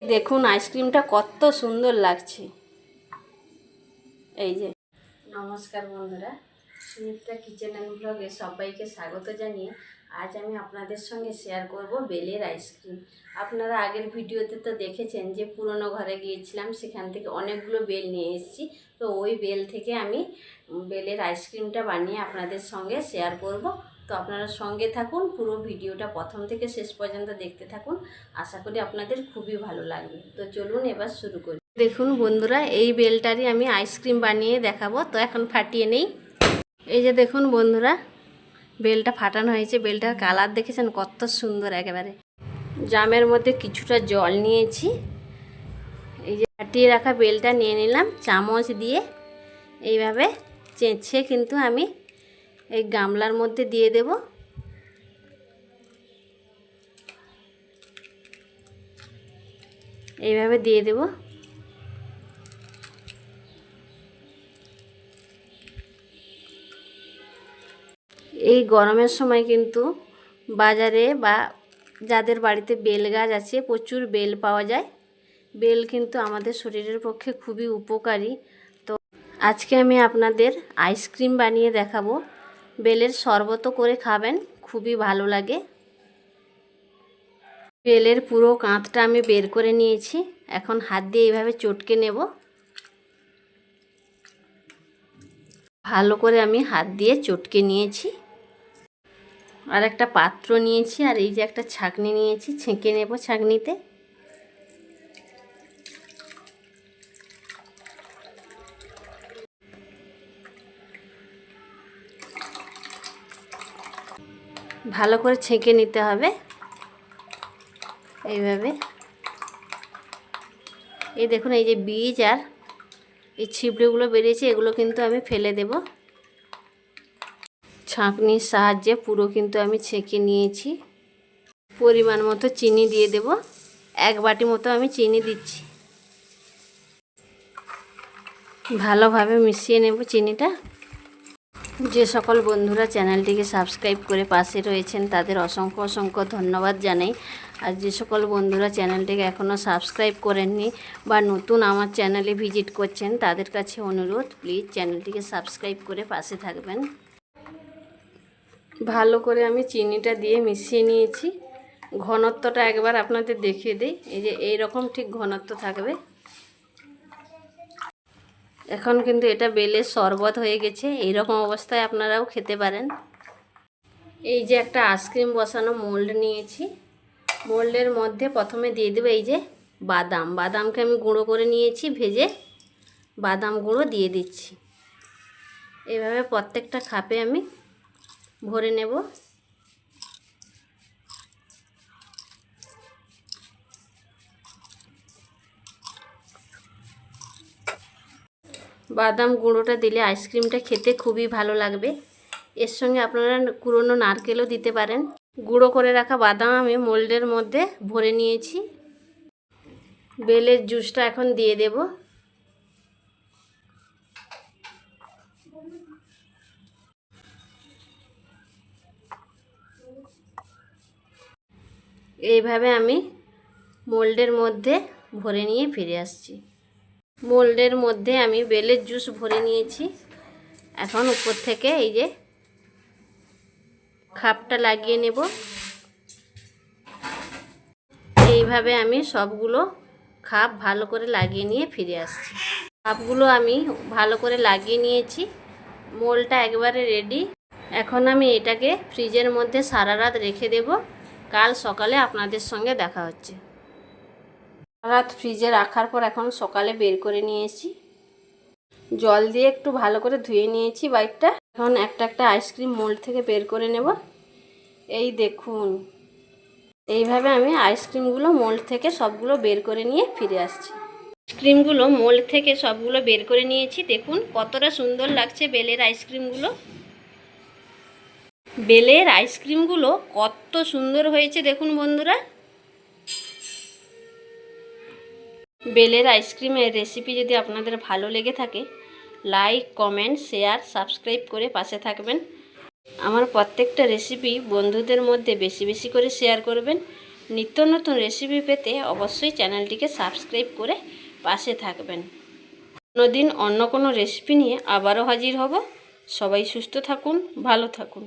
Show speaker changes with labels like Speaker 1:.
Speaker 1: দেখুন আইসক্রিমটা কত সুন্দর লাগছে। এই যে নমস্কার বন্ধুরা, সুমিত্রা কিচেন অ্যান্ড ব্লগে সবাইকে স্বাগত জানিয়ে আজ আমি আপনাদের সঙ্গে শেয়ার করব বেলের আইসক্রিম। আপনারা আগের ভিডিওতে তো দেখেছেন যে পুরনো ঘরে গিয়েছিলাম, সেখান থেকে অনেকগুলো বেল নিয়ে এসেছি। তো ওই বেল থেকে আমি বেলের আইসক্রিমটা বানিয়ে আপনাদের সঙ্গে শেয়ার করব। তো আপনারা সঙ্গে থাকুন, পুরো ভিডিওটা প্রথম থেকে শেষ পর্যন্ত দেখতে থাকুন। আশা করি আপনাদের খুবই ভালো লাগবে। তো চলুন এবার শুরু করি। দেখুন বন্ধুরা, এই বেলটারই আমি আইসক্রিম বানিয়ে দেখাবো। তো এখন ফাটিয়ে নেই। এই যে দেখুন বন্ধুরা, বেলটা ফাটানো হয়েছে। বেলটার কালার দেখেছেন কত সুন্দর একেবারে। জামের মধ্যে কিছুটা জল নিয়েছি। এই যে ফাটিয়ে রাখা বেলটা নিয়ে নিলাম, চামচ দিয়ে এইভাবে চেঁচে কিন্তু আমি এই গামলার মধ্যে দিয়ে দেব। এইভাবে দিয়ে দেব। এই গরমের সময় কিন্তু বাজারে বা যাদের বাড়িতে বেল গাছ আছে প্রচুর বেল পাওয়া যায়। বেল কিন্তু আমাদের শরীরের পক্ষে খুবই উপকারী। তো আজকে আমি আপনাদের আইসক্রিম বানিয়ে দেখাবো। বেলের শরবত করে খাবেন, খুবই ভালো লাগে। বেলের পুরো কাঁধটা আমি বের করে নিয়েছি। এখন হাত দিয়ে এইভাবে চটকে নেব। ভালো করে আমি হাত দিয়ে চটকে নিয়েছি। আর একটা পাত্র নিয়েছি, আর এই যে একটা ছাঁকনি নিয়েছি, ছেঁকে নেব ছাঁকনিতে। ভালো করে ছেঁকে নিতে হবে এইভাবে। এই দেখুন, এই যে বীজ আর এই ছিবড়েগুলো বেরিয়েছে, এগুলো কিন্তু আমি ফেলে দেব। ছাঁকনির সাহায্যে পুরো কিন্তু আমি ছেঁকে নিয়েছি। পরিমাণ মতো চিনি দিয়ে দেব। 1 বাটি মতো আমি চিনি দিচ্ছি। ভালোভাবে মিশিয়ে নেব চিনিটা। যে সকল বন্ধুরা চ্যানেলটিকে সাবস্ক্রাইব করে পাশে রয়েছেন তাদের অসংখ্য অসংখ্য ধন্যবাদ জানাই। আর যে সকল বন্ধুরা চ্যানেলটিকে এখনও সাবস্ক্রাইব করেননি বা নতুন আমার চ্যানেলে ভিজিট করছেন, তাদের কাছে অনুরোধ, প্লিজ চ্যানেলটিকে সাবস্ক্রাইব করে পাশে থাকবেন। ভালো করে আমি চিনিটা দিয়ে মিশিয়ে নিয়েছি। ঘনত্বটা একবার আপনাদের দেখিয়ে দিই। এই যে এই রকম ঠিক ঘনত্ব থাকবে। এখন কিন্তু এটা বেলের শরবত হয়ে গেছে। এই রকম অবস্থায় আপনারাও খেতে পারেন। এই যে একটা আইসক্রিম বসানো মোল্ড নিয়েছি। মোল্ডের মধ্যে প্রথমে দিয়ে দেবো এই যে বাদাম। বাদামকে আমি গুঁড়ো করে নিয়েছি, ভেজে বাদাম গুঁড়ো দিয়ে দিচ্ছি। এভাবে প্রত্যেকটা খাপে আমি ভরে নেব। বাদাম গুঁড়োটা দিলে আইসক্রিমটা খেতে খুবই ভালো লাগবে। এর সঙ্গে আপনারা কুড়োনো নারকেলও দিতে পারেন। গুঁড়ো করে রাখা বাদাম আমি মোল্ডের মধ্যে ভরে নিয়েছি। বেলের জুসটা এখন দিয়ে দেব। এইভাবে আমি মোল্ডের মধ্যে ভরে নিয়ে ফিরে আসছি। মোল্ডের মধ্যে আমি বেলের জুস ভরে নিয়েছি। এখন উপর থেকে এই যে খাপটা লাগিয়ে নেব। এইভাবে আমি সবগুলো খাপ ভালো করে লাগিয়ে নিয়ে ফিরে আসছি। খাপগুলো আমি ভালো করে লাগিয়ে নিয়েছি। মোল্ডটা একবারে রেডি। এখন আমি এটাকে ফ্রিজের মধ্যে সারা রাত রেখে দেব। কাল সকালে আপনাদের সঙ্গে দেখা হচ্ছে। রাত ফ্রিজে রাখার পর এখন সকালে বের করে নিয়েছি। জল দিয়ে একটু ভালো করে ধুয়ে নিয়েছি বাইকটা। এখন একটা একটা আইসক্রিম মোল্ড থেকে বের করে নেব। এই দেখুন, এইভাবে আমি আইসক্রিমগুলো মোল্ড থেকে সবগুলো বের করে নিয়ে ফিরে আসছি। আইসক্রিমগুলো মোল্ড থেকে সবগুলো বের করে নিয়েছি। দেখুন কতটা সুন্দর লাগছে বেলের আইসক্রিমগুলো। বেলের আইসক্রিমগুলো কত সুন্দর হয়েছে দেখুন বন্ধুরা। বেলের আইসক্রিমের রেসিপি যদি আপনাদের ভালো লেগে থাকে, লাইক, কমেন্ট, শেয়ার, সাবস্ক্রাইব করে পাশে থাকবেন। আমার প্রত্যেকটা রেসিপি বন্ধুদের মধ্যে বেশি বেশি করে শেয়ার করবেন। নিত্য নতুন রেসিপি পেতে অবশ্যই চ্যানেলটিকে সাবস্ক্রাইব করে পাশে থাকবেন। অন্যদিন অন্য কোনো রেসিপি নিয়ে আবারও হাজির হব। সবাই সুস্থ থাকুন, ভালো থাকুন।